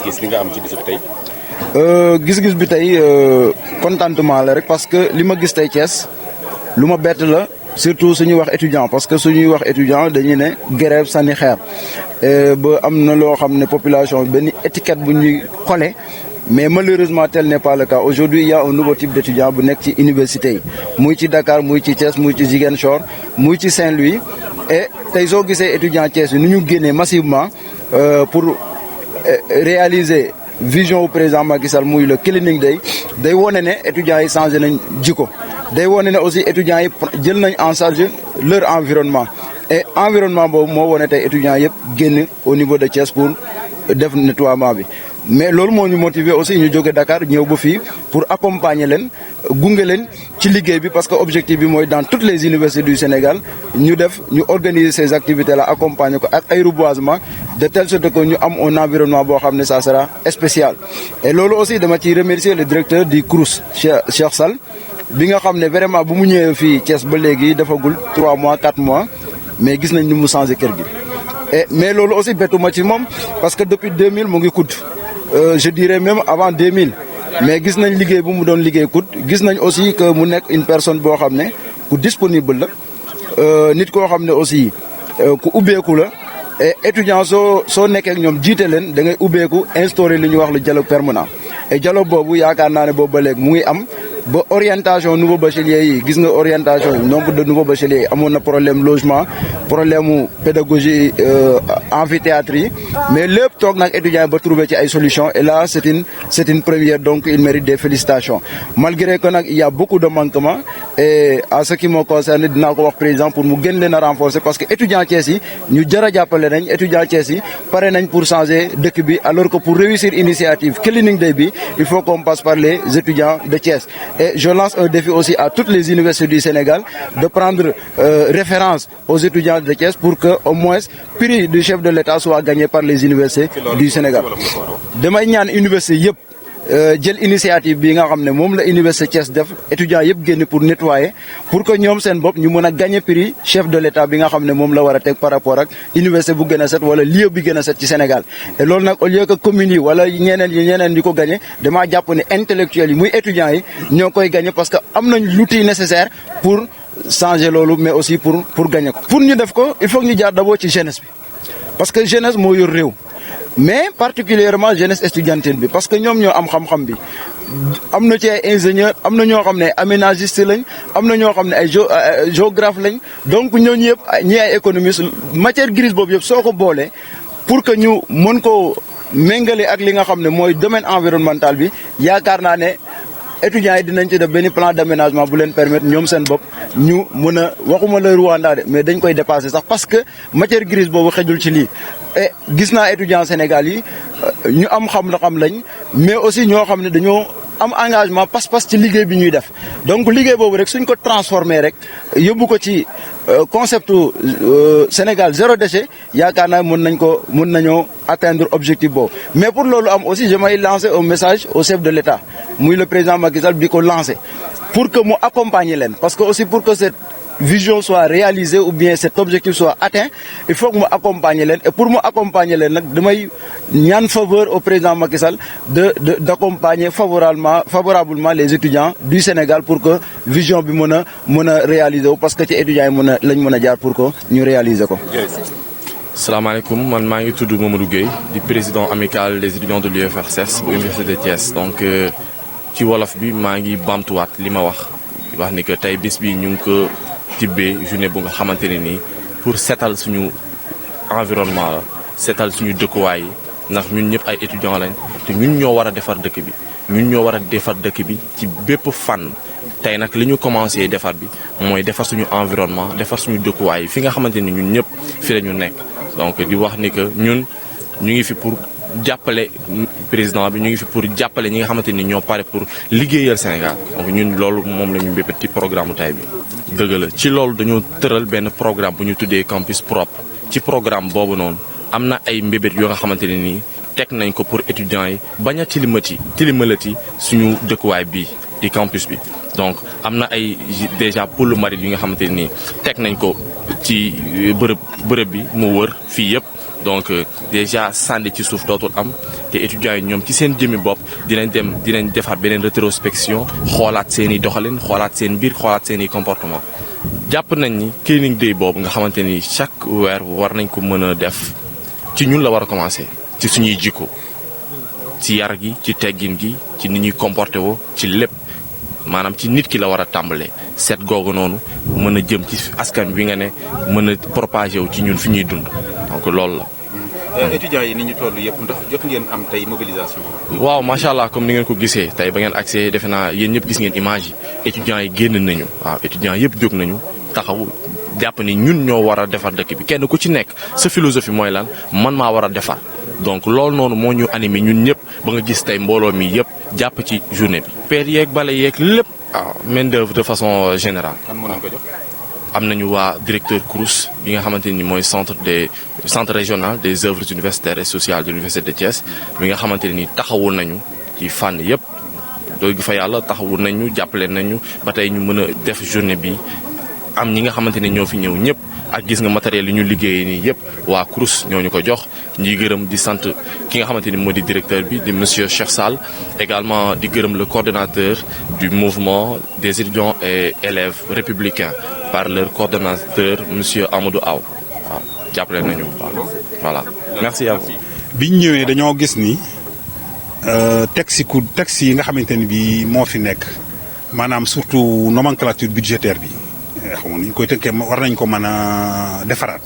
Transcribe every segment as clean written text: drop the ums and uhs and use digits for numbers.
gis-gis li nga am ci bisub tey. gis-gis bi tey contentement la rek parce que li ma gis tey Thiès lu ma bett la surtout suñuy wax étudiant parce que suñuy wax étudiant dañuy ne grève sànni xeer ba am na loo xam ne population benn étiquette bu ñuy collé mais malheureusement tel n'est pas le cas aujourd'hui il y a un nouveau type d'étudiant bu nekk ci université yi muy ci Dakar muy ci Thiès muy ci Ziguinchor muy ci Saint-Louis et tey soo gisee étudiant Thiès yi nu ñu génnee massivement pour réaliser vision au président Macky Sall muy le cleaning day wone ne étudiants yi changé nañ jikko day wone ne aussi étudiants yi jël nañ en charge leur environnement et environnement boobu moo wone tey étudiants yëpp génn au niveau de Thiès pour def nettoiement bi mais loolu moo ñu motiver aussi ñu jóge Dakar ñëw ba fii pour accompagner leen gunge leen ci liggéey bi parce que objectif bi mooy dans toutes les universités du Sénégal ñu organiser ces activités là accompagner ko ak ay reboisement de telle sorte que ñu am un environnement boo xam ne ça sera spécial. et loolu aussi dama ciy remercier le directeur du CROUS Cheikh Sall bi nga xam ne vraiment bu mu ñëwee fii Thiès ba léegi defagul 3 mois 4 mois mais gis nañ ni mu changé kër gi. mais loolu aussi bettuma ci moom parce que depuis 2000 mu ngi kudd je dirais même avant 2000 mais gis nañ liggéey bu mu doon liggéey kudd gis nañ aussi que mu nekk une personne boo xam ne ku disponible la nit koo xam ne aussi ku ubbeeku la et étudiant soo nekkee ak ñoom jiite leen da ngay ubbeeku instaurer li ñuy wax le dialogue permanent et dialogue boobu yaakaar naa ne boobu ba léegi mu ngi am. ba orientation nouveau bachelier yi gis nga orientation yi nombre de nouveaux bacheliers yi amoon na problème logement problème mu pédagogie amphithéâtre yi mais lépp toog nag étudiants yi ba trouver ci ay solutions et là c'est une première donc il mérite des félicitations malgré que nag il y a beaucoup de manquements et à ce qui me concerne dinaa ko wax président pour mu gën leen a renforcer parce que étudiants Thiès yi ñu jar a jàppale nañ étudiants Thiès yi pare nañ pour changer dëkk bi alors que pour réussir initiative cleaning day bi il faut qu'on passe par les étudiants de Thiès. Et je lance un défi aussi à toutes les universités du Sénégal de prendre référence aux étudiants de Thiès pour que au moins prix du chef de l'État soit gagné par les universités du Sénégal. damay ñaan université yëpp jël initiative bi nga xam ne moom la université Thiès def étudiants yëpp génn pour nettoyer pour que ñoom seen bopp ñu mën a gagner prix chef de l'État bi nga xam ne moom la war a teg par rapport ak université bu gën a set wala lieu bi gën a set ci Sénégal. et loolu nag au lieu que communes yi wala ñeneen di ko gagner damaa jàpp ne intellectuels yi muy étudiants yi ñoo koy gagner parce que am nañ l'outil nécessaire pour changer loolu mais aussi pour gagner ko. pour ñu def ko il faut que ñu jaar d'abord ci jeunesse bi parce que jeunesse moo yor réew. mais particulièrement jeunesse estudiantine bi parce que ñoom ñoo am xam-xam bi am na ci ay ingénieurs am na ñoo xam ne aménagiste lañ am na ñoo xam ne ay géographe lañ donc ñooñu yëpp ñi ay économistes matière grise boobu yëpp soo ko boolee pour que ñu mën ko méngale ak li nga xam ne mooy domaine environnemental bi yaakaar naa ne étudiants yi dinañ ci def benn plan d'aménagement bu leen permettre ñoom seen bopp ñu mën a waxuma la Rwanda de mais dañ koy dépasser sax parce que matière grise boobu xejul ci lii. et gis naa étudiants Sénégal yi ñu am xam-xam lañ mais aussi ñoo xam ne dañoo am engagement pas-pas ci liggéey bi ñuy def donc liggéey boobu rek suñ ko transformer rek yóbbu ko ci concept Sénégal zéro déchet yaakaar naa mën nañoo atteindre objectif boobu. mais pour loolu am aussi je may lancer un message au chef de l'État muy le président Macky Sall bi ko lancer pour que mu accompagner leen parce que aussi pour que cette vision soit réalisée ou bien cet objectif soit atteint il faut que mu accompagner leen et pour mu accompagner leen nag damay ñaan faveur au président Macky Sall d'accompagner favorablement les étudiants du Sénégal pour que vision bi mën a réaliser wu parce que ci étudiants yi lañ mën a jaar pour que ñu réaliser ko. salaamaaleykum man maa ngi tudd Mamadou Gueye di président amical des étudiants de l'UFRCES bu université de Thiès donc ci wolof bi maa ngi bamtuwaat li ma wax ni que tey bis bi ñu ngi ko tibbee journée bu nga xamante ne nii pour seetal suñu environnement la seetal suñu dëkkuwaay yi ndax ñun ñëpp ay étudiants lañ te ñun ñoo war a defar dëkk bi ñun ñoo war a defar dëkk bi ci bépp fànn tey nag li ñu commencé defar bi mooy defar suñu environnement defar suñu dëkkuwaay yi fi nga xamante ni ñun ñëpp fi la ñu nekk donc di wax ni que ñun ñu ngi fi pour jàppale président bi ñu ngi fi pour jàppale ñi nga xamante ni ñoo pare pour liggéeyal Sénégal donc ñun loolu moom la ñu mbébét ci programme tay bi. dëgg la ci loolu dañoo tëral benn programme bu ñu tuddee campus propre ci programme boobu noonu am na ay mbébét yoo nga xamante ne nii teg nañ ko pour étudiants yi bañ a tilimalati suñu dëkkuwaay bii di campus bi donc am na ay déjà pôle marine yi nga xamante ni teg nañ ko ci bërëb bi mu wër fii yëpp donc déjà sànni ci suuf dootul am te étudiants yi ñoom ci seen jëmmi bopp dinañ defaat beneen rétrospection xoolaat seen i doxalin xoolaat seen mbir xoolaat seen i comportement jàpp nañ ni cleaning day boobu nga xamante ni chaque weer war nañ ko mën a def ci ñun la war a commencer ci suñuy jikko ci yar gi ci teggin gi ci ni ñuy comporté woo ci lépp maanaam ci nit ki la war a tàmbalee seet googu noonu mën a jëm ci askan bi nga ne mën a propagé wu ci ñun fi ñuy dund donc loolu la. étudiants yi ni ñu toll yëpp ndax jot ngeen am tey mobilisation. waaw macha allah comme ni ngeen ko gisee tey ba ngeen accès defe naa yéen ñëpp gis ngeen image yi étudiants yi génn nañu waaw étudiants yëpp jóg nañu taxaw jàpp ni ñun ñoo war a defar dëkk bi kenn ku ci nekk sa philosophie mooy lan man maa war a defar. donc loolu noonu moo ñu animé ñun ñëpp ba nga gis tey mbooloo mi yëpp jàpp ci journée bi. père yeeg bale yeeg lépp. waaw main d'œuvre de façon générale. kan moo leen ko jox. am nañu waa directeur CROUS bi nga xamante ni mooy centre régional des œuvres universitaires et sociales de l'université de Thiès bi nga xamante ni taxawul nañu ci fànn yëpp. dëgg fa yàlla taxawul nañu jàppale nañu ba tey ñu mën a def journée bi am ñi nga xamante ni ñoo fi ñëw ñëpp. ak gis nga matériel yi ñu liggéeyee nii yëpp waa CROUS ñoo ñu ko jox ñuy gërëm di sant ki nga xamante ni moo di directeur bi di monsieur Cheikh Sall également di gërëm le coordonnateur du mouvement des étudiants et élèves républicains par leur coordonnateur monsieur Amadou Aw waaw jàppale nañu waaw voilà merci à vous. biñ ñëwee dañoo gis ni texte yi nga xamante ni bi moo fi nekk maanaam surtout nomenclature budgétaire bi. xam nga ni ñu koy tënkee war nañ ko mën a defaraat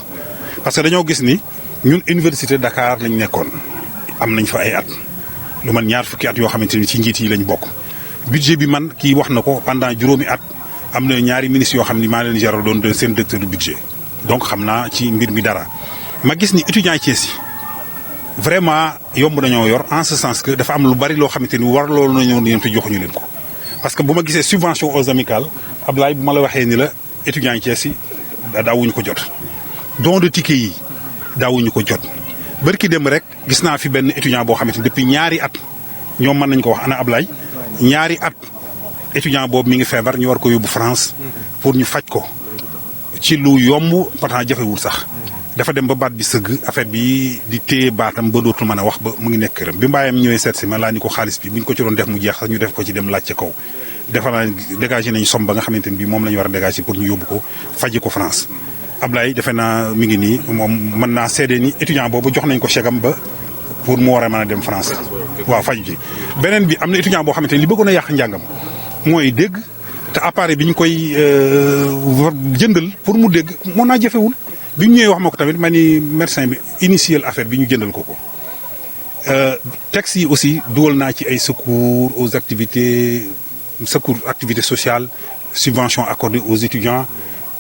parce que dañoo gis ni ñun université Dakar lañ nekkoon am nañ fa ay at lu man ñaar fukki at yoo xamante ni ci njiit yi lañ bokk. budget bi man kii wax na ko pendant juróomi at am na ñaari ministres yoo xam ni maa leen gérer doon de seen directeur du budget donc xam naa ci mbir mi dara ma gis ni étudiants Thiès yi vraiment yomb nañoo yor en ce sens que dafa am lu bari loo xamante ni war loolu nañoo leen te joxuñu leen ko parce que bu ma gisee subvention aux amicales Ablaye bu ma la waxee ni la. étudiants yi Thiès yi daawuñu ko jot don de ticket yi daawuñu ko jot barki dem rek gis naa fi benn étudiant boo xamante ni depuis ñaari at ñoom mën nañ ko wax ana Ablaye ñaari at étudiant boobu mi ngi feebar ñu war ko yóbbu France pour ñu faj ko ci lu yomb pourtant jafewul sax dafa dem ba baat bi sëgg affaire bi di téye baatam ba dootul mën a wax ba mu ngi nekk këram bi mbaayam ñëwee seet si ma laa ni ko xaalis bi buñ ko ci doon def mu jeex sax ñu def ko ci dem laaj ca kaw defa naa dégagé nañ somme ba nga xamante ni bii moom la ñu war a dégagé pour ñu yóbbu ko faji ko France Ablaye defe naa mi ngi nii moom mën naa seede ni étudiant boobu jox nañ ko chèque am ba pour mu war a mën a dem France waaw faju ji beneen bi am na étudiant boo xamante ni li bëggoon a yàq njàngam mooy dégg te appareil bi ñu koy jëndal pour mu dégg moo naa jafewul bi ñu ñëwee wax ma ko tamit ma ni médecin bi initial affaire bi ñu jëndal ko ko texte yi aussi dugal naa ci ay secours aux activités sociales subventions accordées aux étudiants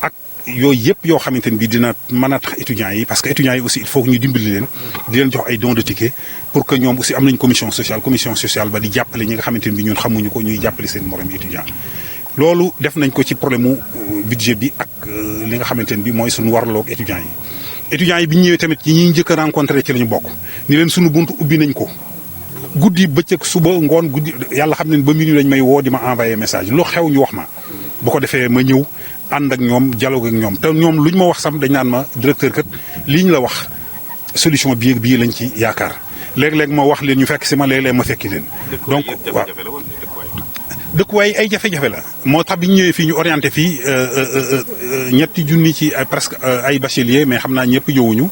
ak yooyu yëpp yoo xamante ni bi dina mën a tax étudiants yi parce que étudiants yi aussi il faut que ñu dimbali leen di leen jox ay dons de ticket pour que ñoom aussi am nañ commission sociale ba di jàppale ñi nga xamante ni bi ñun xamuñu ko ñuy jàppale seen morom étudiants loolu def nañ ko ci problème mu budget bi ak li nga xamante ni bi mooy suñu warloog étudiants yi bi ñu ñëwee tamit ñi ñuy njëkk a rencontré ci la ñu bokk ni leen suñu buntu ubbi nañ ko guddi bëccëg suba ngoon guddi yàlla xam ne ba minuit lañ may woo di ma envoyé message lu xew ñu wax ma bu ko defee ma ñëw ànd ak ñoom dialogue ak ñoom te ñoom lu ñu ma wax sam dañ naan ma directeur kat lii ñu la wax solution bii lañ ci yaakaar léeg-léeg ma wax leen ñu fekk si ma léeg-léeg ma fekki leen. donc waaw dëkkuwaay ay jafe-jafe la moo tax bi ñu ñëwee fii ñu orienté fii ñetti junni ci presque ay bacheliers mais xam naa ñëpp ñëwuñu.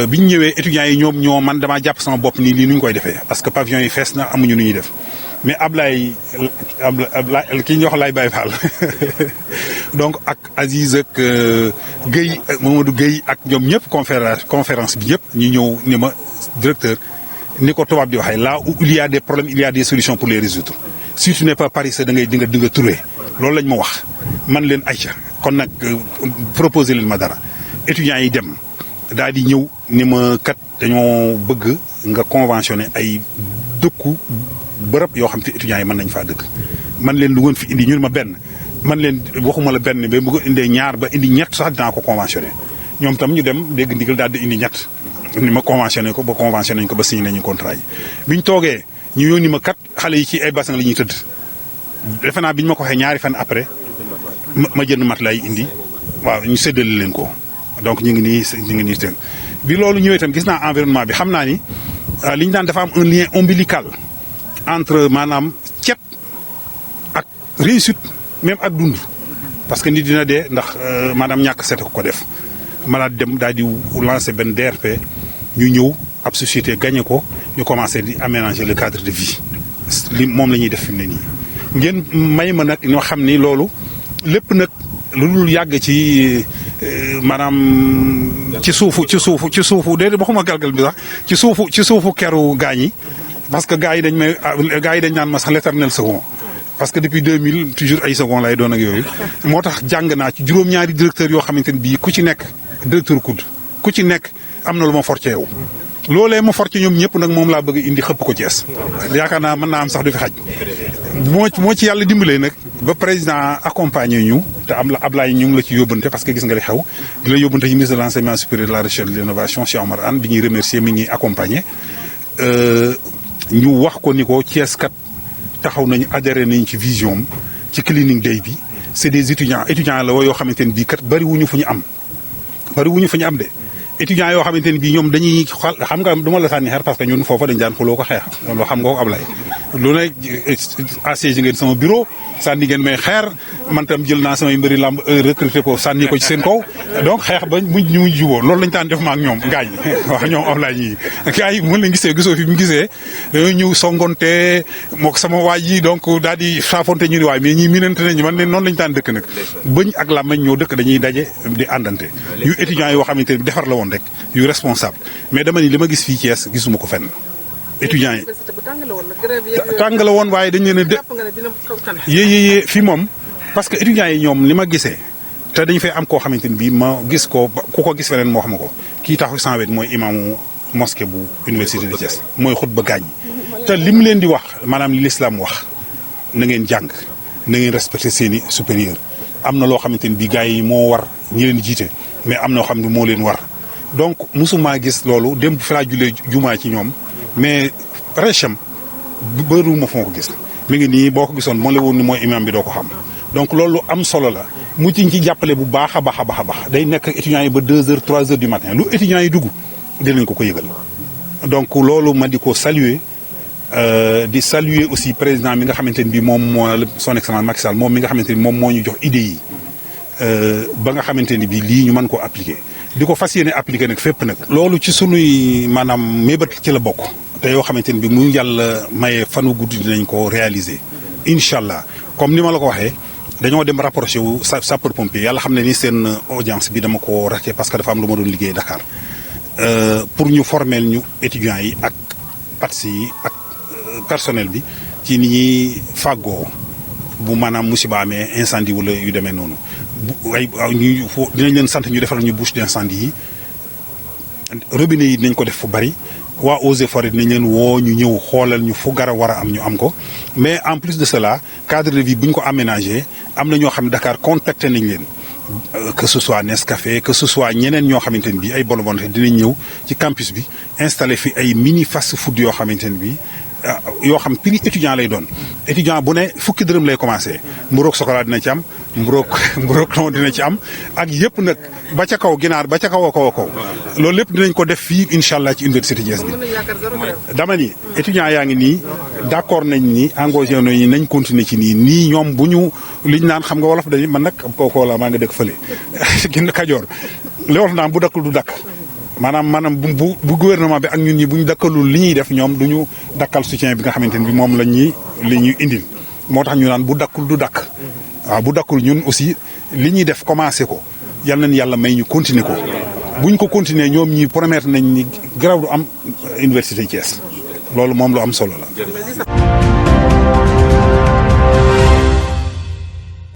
bi ñu ñëwee étudiants yi ñoo man damaa jàpp sama bopp nii lii nu ñu koy defee parce que pavillon yi fees na amuñu nu ñuy def mais Ablaye kii ñu wax Laye Baye Fall donc ak Aziz ak Guèye Mamadou Guèye ak ñoom ñëpp conférence bi ñëpp ñu ñëw ni ma directeur ni ko tubaab di waxee là où il y a des problèmes il y a des solutions pour les résoudre si tu n'es pas paresseux da ngay di nga trouver loolu lañ ma wax man leen ayca kon nag proposer leen ma dara étudiants yi dem. daal di ñëw ni ma kat dañoo bëgg nga conventionné ay dëkku bërëb yoo xam te étudiants yi mën nañ faa dëkk man leen lu ngeen fi indi ñun ma benn man leen waxuma la benn ba bu ko indee ñaar ba indi ñett sax dinaa ko conventionné ñoom tam ñu dem dégg ndigal daal di indi ñett ni ma conventionné ko ba conventionné nañ ko ba signé nañu contrat yi. biñ toogee ñu yónni ma kat xale yi ci ay bassin la ñuy tëdd defe naa bi ñu ma ko waxee ñaari fan après ma jënd matelas yi indi waaw ñu séddale leen ko donc ñu ngi nii tënk bi loolu ñëwee itam gis naa environnement bi xam naa ni li ñu daan dafa am un lien ombilical entre maanaam cet ak réussite même ak dund parce que nit dina dee ndax maanaam ñàkk set ko def ma dem daal di lancer benn DRP ñu ñëw ab société gagné ko ñu commencé di aménager le cadre de vie li moom la ñuy def fi mu ne nii ngeen may ma nag ñoo xam ni loolu lépp nag lu dul yàgg ci maanaam ci suufu déedéet waxuma galgal bi sax ci suufu keru gaañ yi parce que gars yi dañ naan ma sax l'éternel second parce que depuis 2000 toujours ay second lay doon ak yooyu moo tax jàng naa ci juróom-ñaari directeur yoo xamante ne bii ku ci nekk directeur COUD ku ci nekk am na lu ma forcé yow loolee ma forcé ñoom ñëpp nag moom laa bëgg indi xëpp ko Thiès yaakaar naa mën naa am sax du fi xaj moo ci yàlla dimbalee nag ba président accompagné ñu te am la Ablaye ñu ngi la ci yóbbante parce que gis nga li xew di la yóbbante ci ministre de l'enseignement supérieur de la recherche et de l'innovation Cheikh Omar Anne bi ñuy remercier mi ngi accompagné ñu wax ko ni ko Thiès kat taxaw nañu adhéré nañu ci vision ci cleaning day bi c'est des étudiants la yoo xamante ne bii kat bari wuñu fu ñu am de étudiants yoo xamante ne bii ñoom dañuy xam nga du ma la sànni xeer parce que ñun foofa dañ daan xuloo ko xeex loolu xam nga ko Ablaye lu ne assiégé ngeen sama bureau sànni ngeen may xeer man tam jël naa samay mbëri làmb recruté ko sànni ko ci seen kaw donc xeex ba ñu juboo loolu lañ daan def ma ak ñoom gaañ waaw ñoom Ablaye ñii gars yi mën lañ gisoo fi mu gisee dañoo ñëw songonte mook sama waay yi donc daal di saafonte ñu ni waay mais ñii minante nañu man ne noonu lañ daan dëkk nag bëñ ak làmmañ ñoo dëkk dañuy daje di àndante yu étudiants yoo xamante ne defar la woon rek yu responsable mais dama ni li ma gis fii Thiès gisuma ko fenn étudiants yi tàng la woon waaye dañ leen a yéyéyée fii moom parce que étudiants yi ñoom li ma gisee te dañu fay am koo xamante ni bii ma gis ko ku ko gis feneen moo xam ko kii taxu sans wet mooy imaamu mosquée bu université de Thiès mooy xutba gaañ te li mu leen di wax maanaam li l'islam wax na ngeen jàng na ngeen respecté seeni supérieur am na loo xamante ni bii gars yi moo war ñi leen jiite mais am na loo xam ne moo leen war donc mosumaa gis loolu dem fi laa jullee jumaa ci ñoom mais recham bëriwuma fu ma ko gis mi ngi nii boo ko gisoon moo la woon ni mooy imam bi doo ko xam donc loolu am solo la mu ci jàppale bu baax a baax day nekk étudiants yi ba 2 heures 3 heures du matin lu étudiants yi dugg dinañ ko yëgal donc loolu ma di ko saluer di saluer aussi président mi nga xamante ni bii moom moo son excellence Macky Sall moom mi nga xamante ni moom moo ñu jox idée yi ba nga xamante ni bii lii ñu mën koo appliquer di ko fas yéene appliquer nag fépp nag. loolu ci sunuy maanaam mébét ci la bokk. te yoo xamante ni bi mu yàlla maye fanu guddi dinañ ko réaliser incha allah comme ni ma la ko waxee dañoo dem rapproché wu sapeur pompier yàlla xam ne ni seen audience bi dama ko raté parce que dafa am lu ma doon liggéey Dakar pour ñu former ñu étudiants yi ak partis yi ak personnel bi ci ni ñuy fàggoo bu maanaam musiba amee incendie wala yu demee noonu dinañ leen sant ñu defal ñu bouche d'incendie yi robinet yi dinañ ko def fu bari. waa Eaux et Forêts dinañ leen woo ñu ñëw xoolal ñu fu gara war a am ñu am ko mais en plus de cela cadre de vie bu ñu ko aménagé am na ñoo xam ne Dakar contacté nañ leen que ce soit Nescafé que ce soit ñeneen ñoo xamante ne bii ay bon dinañ ñëw ci campus bi installé fi ay mini fast food yoo xamante ne bii yoo xam prix étudiant lay doon étudiant bu ne fukki dërëm lay commencé mburoog chocolat dina ci am mburoog non dina ci am ak yëpp nag ba ca kaw ginaar ba ca kaw a kaw loolu lépp dinañ ko def fii incha allah ci université Thiès bi dama ni étudiant yaa ngi nii d'accord nañ ni engagé nañ nañ continuer ci nii ñoom bu ñu liñ naan xam nga wolof dañuy man nag kookoo la maa nga dëkk fële gin Kajoor li wolof naan bu dakkul du dakk maanaam bu gouvernement bi ak ñun ñi bu ñu dakkalul li ñuy def ñoom du ñu dakkal soutien bi nga xamante ne bi moom li ñuy indil moo tax ñu naan bu dakkul du dakk waaw bu dakkul ñun aussi li ñuy def commencé ko yal nañ yàlla may ñu continuer ko buñ ko continuer ñoom ñi promettre nañ ni garaaw du am université Thiès loolu moom lu am solo la